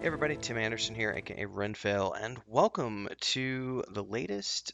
Hey everybody, Tim Anderson here, aka Renfail, and welcome to the latest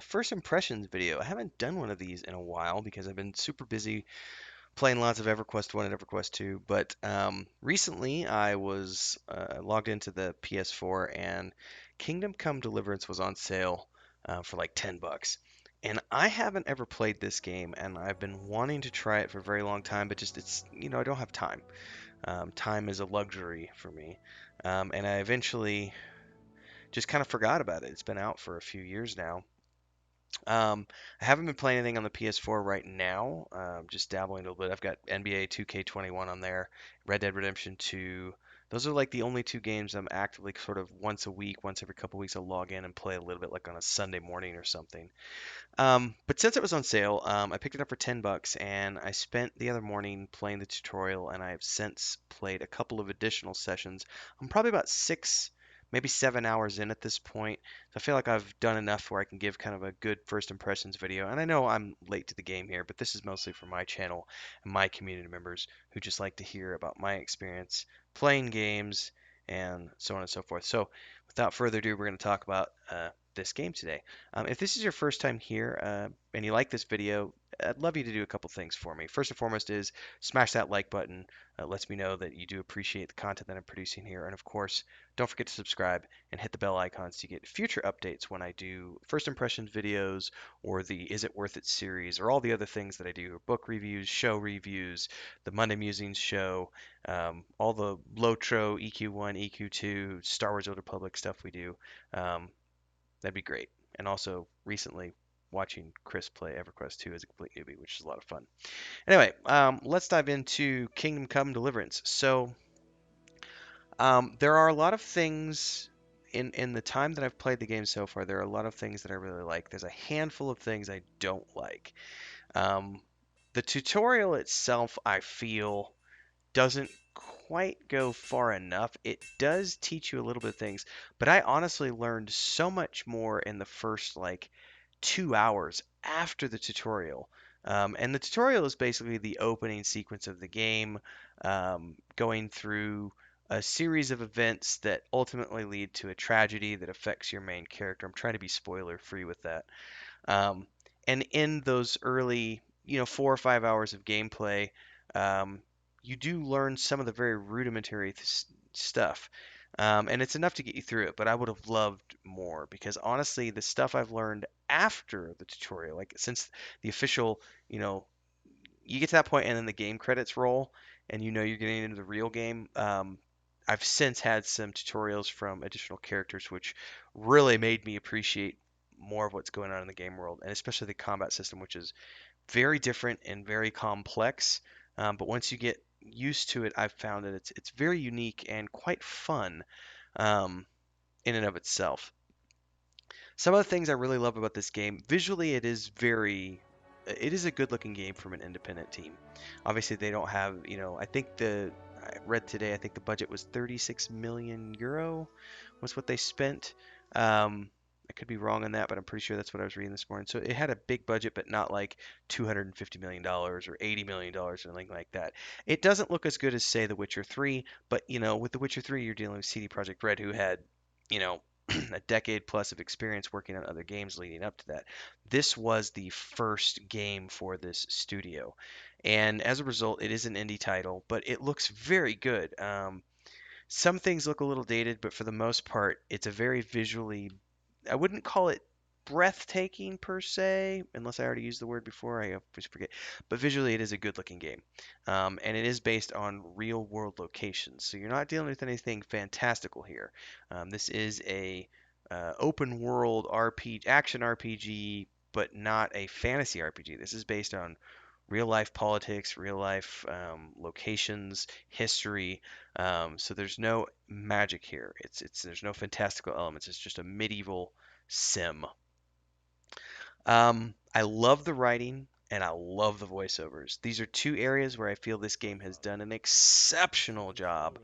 first impressions video. I haven't done one of these in a while because I've been super busy playing lots of EverQuest 1 and EverQuest 2, but recently I was logged into the PS4 and Kingdom Come Deliverance was on sale for like 10 bucks. And I haven't ever played this game, and I've been wanting to try it for a very long time, but just I don't have time. Time is a luxury for me. And I eventually just kind of forgot about it. It's been out for a few years now. I haven't been playing anything on the PS4 right now. Just dabbling a little bit. I've got NBA 2K21 on there, Red Dead Redemption 2. Those are like the only two games I'm actively sort of once a week, once every couple weeks, I'll log in and play a little bit, like on a Sunday morning or something. But since it was on sale, I picked it up for 10 bucks and I spent the other morning playing the tutorial and I have since played a couple of additional sessions. I'm probably about 6, maybe 7 hours in at this point. So I feel like I've done enough where I can give kind of a good first impressions video. And I know I'm late to the game here, but this is mostly for my channel and my community members who just like to hear about my experience playing games and so on and so forth. So without further ado, we're going to talk about this game today. If this is your first time here and you like this video, I'd love you to do a couple things for me. First and foremost is smash that like button. Lets me know that you do appreciate the content that I'm producing here. And of course, don't forget to subscribe and hit the bell icon so you get future updates when I do first impressions videos or the Is It Worth It series or all the other things that I do, book reviews, show reviews, the Monday Musings show, all the Lotro, EQ1, EQ2, Star Wars Old Republic stuff we do. Um, That'd be great. And also, recently, watching Chris play EverQuest 2 as a complete newbie, which is a lot of fun. Anyway, let's dive into Kingdom Come Deliverance. There are a lot of things in the time that I've played the game so far. There are a lot of things that I really like. There's a handful of things I don't like. Um, the tutorial itself, I feel, doesn't quite go far enough. It does teach you a little bit of things, but I honestly learned so much more in the first like 2 hours after the tutorial. And the tutorial is basically the opening sequence of the game, going through a series of events that ultimately lead to a tragedy that affects your main character. I'm trying to be spoiler free with that. Um, and in those early, 4 or 5 hours of gameplay, um, you do learn some of the very rudimentary stuff. And it's enough to get you through it, but I would have loved more because honestly, the stuff I've learned after the tutorial, like since the official, you know, you get to that point and then the game credits roll and you know you're getting into the real game. I've since had some tutorials from additional characters which really made me appreciate more of what's going on in the game world and especially the combat system, which is very different and very complex. But once you get used to it, I've found that it's very unique and quite fun um, in and of itself. Some of the things I really love about this game, visually, it is a good looking game from an independent team. Obviously, they don't have, I read today, I think the budget was 36 million euro was what they spent. I could be wrong on that, but I'm pretty sure that's what I was reading this morning. So it had a big budget, but not like $250 million or $80 million or anything like that. It doesn't look as good as, say, The Witcher 3, but, with The Witcher 3, you're dealing with CD Projekt Red, who had, you know, a decade plus of experience working on other games leading up to that. This was the first game for this studio. And as a result, it is an indie title, but it looks very good. Some things look a little dated, but for the most part, it's a very visually, I wouldn't call it breathtaking per se, unless I already used the word before. I always forget. But visually, it is a good looking game. And it is based on real world locations. So you're not dealing with anything fantastical here. This is a open world RPG, action RPG, but not a fantasy RPG. This is based on real life politics, real life locations, history. So there's no magic here. It's there's no fantastical elements. It's just a medieval sim. I love the writing and I love the voiceovers. These are two areas where I feel this game has done an exceptional job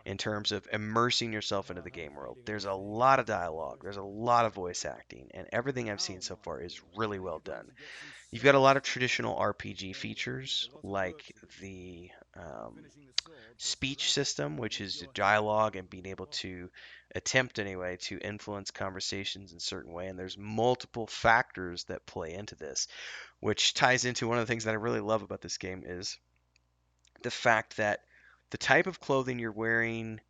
in terms of immersing yourself into the game world. There's a lot of dialogue, there's a lot of voice acting, and everything I've seen so far is really well done. You've got a lot of traditional RPG features like the speech system, which is dialogue and being able to attempt anyway to influence conversations in a certain way. And there's multiple factors that play into this, which ties into one of the things that I really love about this game is the fact that the type of clothing you're wearing,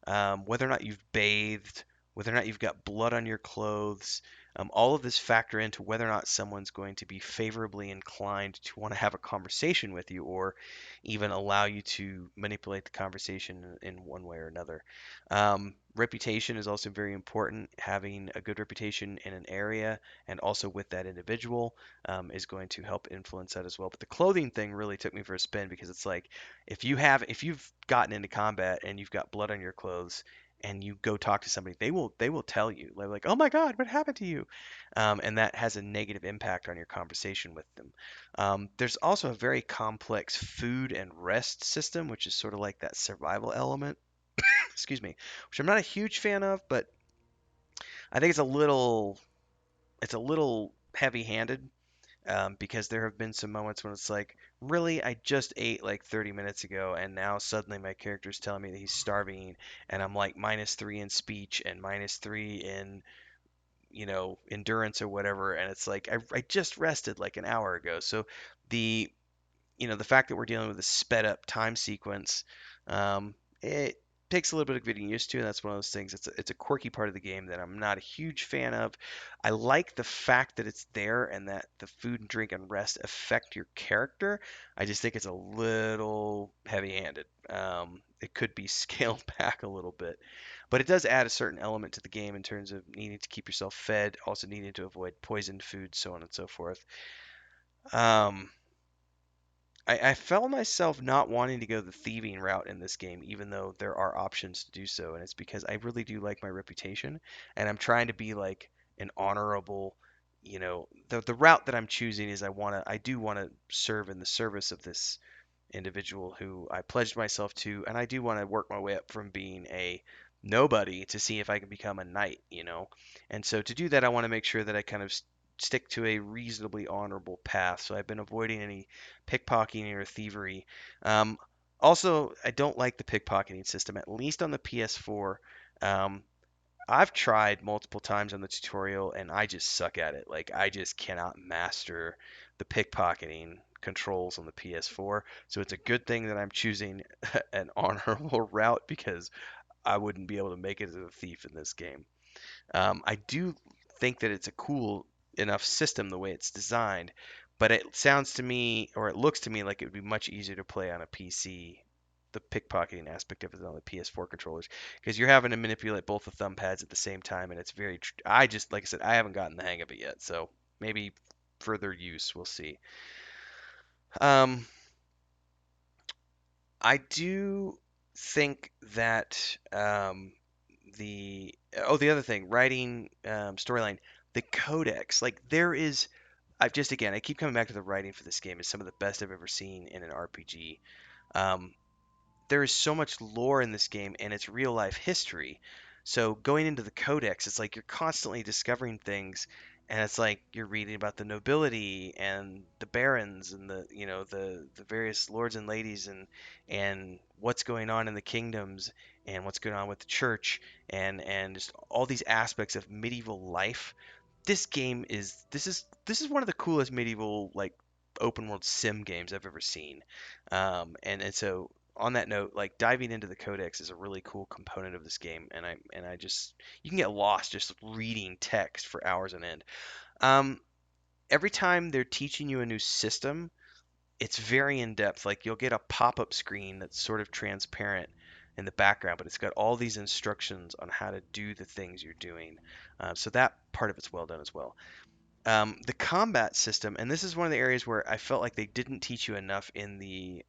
whether or not you've bathed, whether or not you've got blood on your clothes, all of this factor into whether or not someone's going to be favorably inclined to want to have a conversation with you or even allow you to manipulate the conversation in one way or another. Reputation is also very important. Having a good reputation in an area and also with that individual is going to help influence that as well. But the clothing thing really took me for a spin because it's like if you've gotten into combat and you've got blood on your clothes and you go talk to somebody, they will tell you. They're like, "Oh my God, what happened to you?" And that has a negative impact on your conversation with them. There's also a very complex food and rest system, which is sort of like that survival element. Excuse me, which I'm not a huge fan of, but I think it's a little heavy-handed because there have been some moments when it's like, really, I just ate like 30 minutes ago, and now suddenly my character's telling me that he's starving, and I'm like -3 in speech and -3 in, endurance or whatever, and it's like I just rested like an hour ago. So the the fact that we're dealing with a sped up time sequence, it takes a little bit of getting used to, and that's one of those things. It's a quirky part of the game that I'm not a huge fan of. I like the fact that it's there and that the food and drink and rest affect your character. I just think it's a little heavy-handed. It could be scaled back a little bit, but it does add a certain element to the game in terms of needing to keep yourself fed, also needing to avoid poisoned food, so on and so forth. Um, I found myself not wanting to go the thieving route in this game, even though there are options to do so, and it's because I really do like my reputation, and I'm trying to be like an honorable, the route that I'm choosing is I do wanna serve in the service of this individual who I pledged myself to, and I do want to work my way up from being a nobody to see if I can become a knight. And so to do that, I want to make sure that I kind of stick to a reasonably honorable path. So I've been avoiding any pickpocketing or thievery. Um, Also, I don't like the pickpocketing system, at least on the PS4. Um, I've tried multiple times on the tutorial and I just suck at it. Like I just cannot master the pickpocketing controls on the PS4. So it's a good thing that I'm choosing an honorable route because I wouldn't be able to make it as a thief in this game. I do think that it's a cool enough system the way it's designed, but it sounds to me, or it looks to me like it would be much easier to play on a PC. The pickpocketing aspect of it on the PS4 controllers, because you're having to manipulate both the thumb pads at the same time, and it's very. I just, like I said, I haven't gotten the hang of it yet, so maybe further use, we'll see. Um, I do think that the other thing, writing storyline, the codex, like there is. I've just again, I keep coming back to the writing for this game is some of the best I've ever seen in an RPG. Um, there is so much lore in this game and it's real life history. So going into the codex, it's like you're constantly discovering things and it's like you're reading about the nobility and the barons and the various lords and ladies and what's going on in the kingdoms and what's going on with the church and just all these aspects of medieval life. This is one of the coolest medieval like open world sim games I've ever seen. And so on that note, like diving into the codex is a really cool component of this game, and I just you can get lost just reading text for hours on end. Um, every time they're teaching you a new system, it's very in depth. Like you'll get a pop-up screen that's sort of transparent in the background, but it's got all these instructions on how to do the things you're doing. So that part of it's well done as well. The combat system, and this is one of the areas where I felt like they didn't teach you enough in the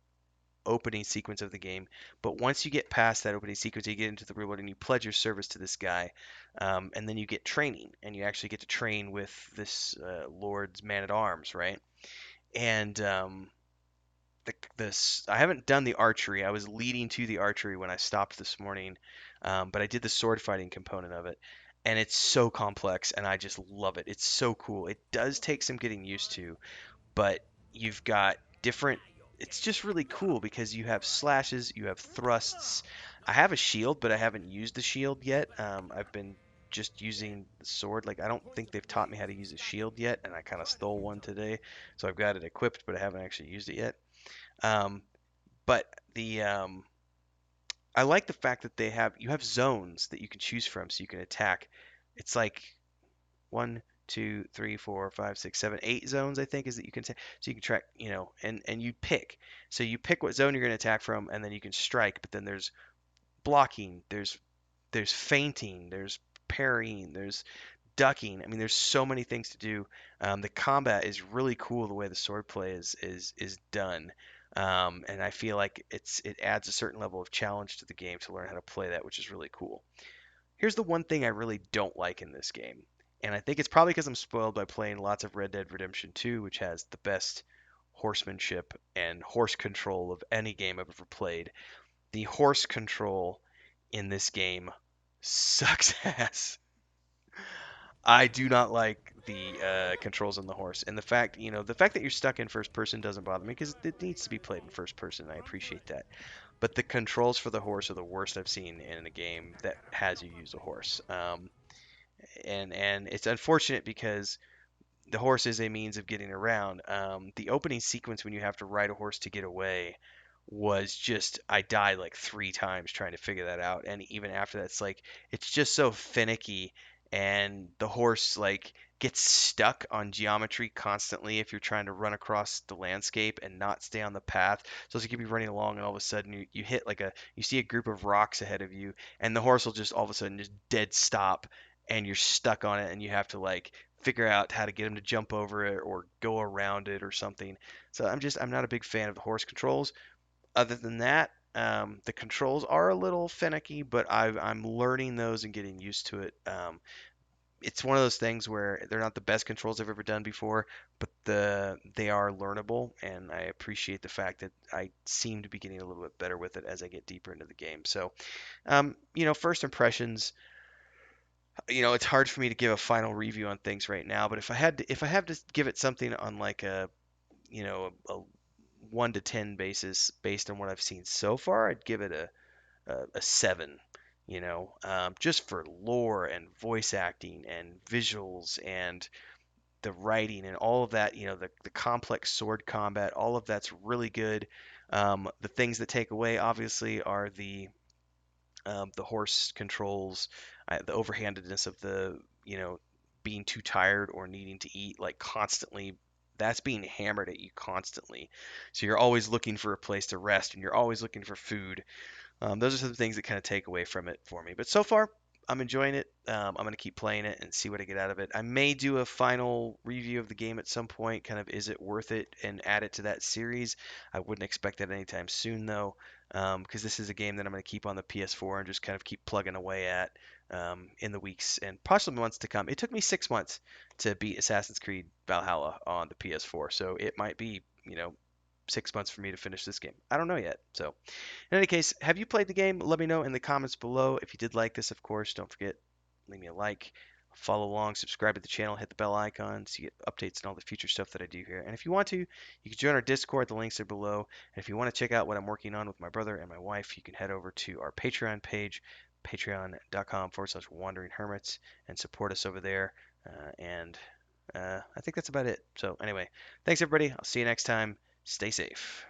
opening sequence of the game. But once you get past that opening sequence, you get into the real world and you pledge your service to this guy, and then you get training, and you actually get to train with this Lord's man at arms, right? And this I haven't done the archery. I was leading to the archery when I stopped this morning, but I did the sword fighting component of it, and it's so complex, and I just love it. It's so cool. It does take some getting used to, but you've got different. it's just really cool because you have slashes, you have thrusts. I have a shield, but I haven't used the shield yet. I've been just using the sword. Like, I don't think they've taught me how to use a shield yet, and I kind of stole one today, so I've got it equipped, but I haven't actually used it yet. Um, but the I like the fact that you have zones that you can choose from, so you can attack. It's like one, two, three, four, five, six, seven, 8 zones, I think, is that you can so you can track, and you pick. So you pick what zone you're going to attack from, and then you can strike. But then there's blocking, there's feinting, there's parrying, there's ducking. I mean, there's so many things to do. The combat is really cool the way the swordplay is done. And I feel like it adds a certain level of challenge to the game to learn how to play that, which is really cool. Here's the one thing I really don't like in this game, and I think it's probably because I'm spoiled by playing lots of Red Dead Redemption 2, which has the best horsemanship and horse control of any game I've ever played. The horse control in this game sucks ass. I do not like the controls on the horse, and the fact that you're stuck in first person doesn't bother me because it needs to be played in first person. And I appreciate that, but the controls for the horse are the worst I've seen in a game that has you use a horse. And it's unfortunate because the horse is a means of getting around. The opening sequence when you have to ride a horse to get away was just I died like 3 times trying to figure that out, and even after that, it's just so finicky, and the horse like gets stuck on geometry constantly if you're trying to run across the landscape and not stay on the path. So as you could be running along, and all of a sudden you hit you see a group of rocks ahead of you, and the horse will just all of a sudden just dead stop, and you're stuck on it, and you have to like figure out how to get him to jump over it or go around it or something. So I'm not a big fan of the horse controls. Other than that, the controls are a little finicky, but I'm learning those and getting used to it. It's one of those things where they're not the best controls I've ever done before, but they are learnable, and I appreciate the fact that I seem to be getting a little bit better with it as I get deeper into the game. So, first impressions, it's hard for me to give a final review on things right now, but if I have to give it something on like a 1 to 10 basis based on what I've seen so far, I'd give it a 7. Just for lore and voice acting and visuals and the writing and all of that, the complex sword combat, all of that's really good. The things that take away, obviously, are the horse controls, the overhandedness of being too tired or needing to eat like constantly. That's being hammered at you constantly. So you're always looking for a place to rest and you're always looking for food. Those are some things that kind of take away from it for me. But so far, I'm enjoying it. I'm going to keep playing it and see what I get out of it. I may do a final review of the game at some point, kind of is it worth it, and add it to that series. I wouldn't expect that anytime soon, though, because this is a game that I'm going to keep on the PS4 and just kind of keep plugging away at in the weeks and possibly months to come. It took me 6 months to beat Assassin's Creed Valhalla on the PS4, so it might be, 6 months for me to finish this game. I don't know yet. So, in any case, have you played the game? Let me know in the comments below. If you did like this, of course, don't forget, leave me a like, follow along, subscribe to the channel, hit the bell icon so you get updates and all the future stuff that I do here. And if you want to, you can join our Discord. The links are below. And if you want to check out what I'm working on with my brother and my wife, you can head over to our Patreon page, patreon.com/wandering hermits, and support us over there. And I think that's about it. So, anyway, thanks everybody. I'll see you next time. Stay safe.